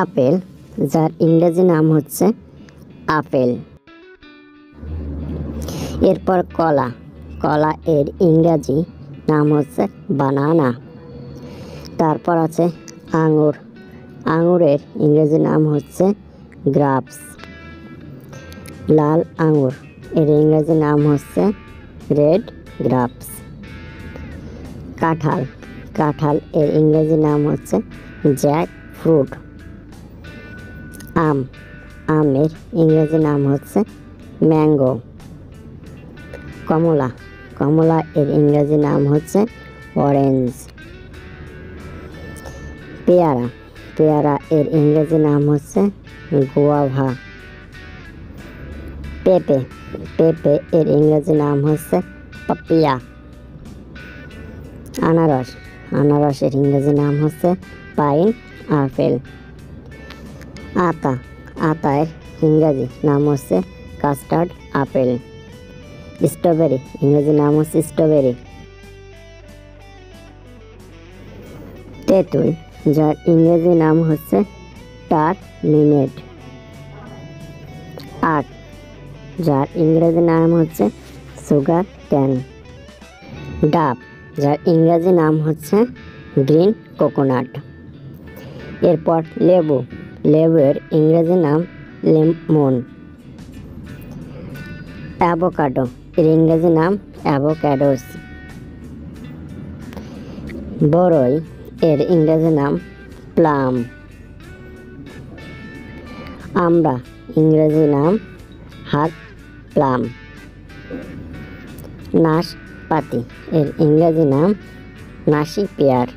Apple, যার ইংরেজি নাম হচ্ছে আপেল। এরপর কলা, কলা এর ইংরাজি নাম হচ্ছে বানানা। তারপর আছে আঙুর, আঙুরের ইংরেজি নাম হচ্ছে গ্রাপস। লাল আঙুর এর ইংরেজি নাম হচ্ছে রেড গ্রাপস। কাঁঠাল, কাঁঠাল এর ইংরেজি নাম হচ্ছে জ্যাক ফ্রুট। আম, আমের ইংরেজি নাম হচ্ছে ম্যাঙ্গো। কমলা, কমলা এর ইংরেজি নাম হচ্ছে অরেঞ্জ। পেয়ারা, পেয়ারা এর ইংরেজি নাম হচ্ছে গুয়াভা। পেঁপে, পেঁপে এর ইংরেজি নাম হচ্ছে পাপিয়া। আনারস, আনারসের ইংরেজি নাম হচ্ছে পাইন আপেল। আতা, আতার ইংরেজি নাম হচ্ছে কাস্টার্ড আপেল। স্ট্রবেরি, ইংরেজি নাম হচ্ছে স্ট্রবেরি। তেঁতুল, যার ইংরেজি নাম হচ্ছে টারমিনেট। আখ, যার ইংরেজি নাম হচ্ছে সুগার ক্যান। ডাব, যার ইংরেজি নাম হচ্ছে গ্রিন কোকোনাট। এরপর লেবু, লেবুর ইংরেজি নাম লেমন। অ্যাভোকাডো এর ইংরেজি নাম অ্যাভোক্যাডোস। বরই এর ইংরেজি নাম প্লাম। আমড়া, ইংরেজি নাম হাত প্লাম। নাশপাতি এর ইংরেজি নাম নাসি পেয়ার।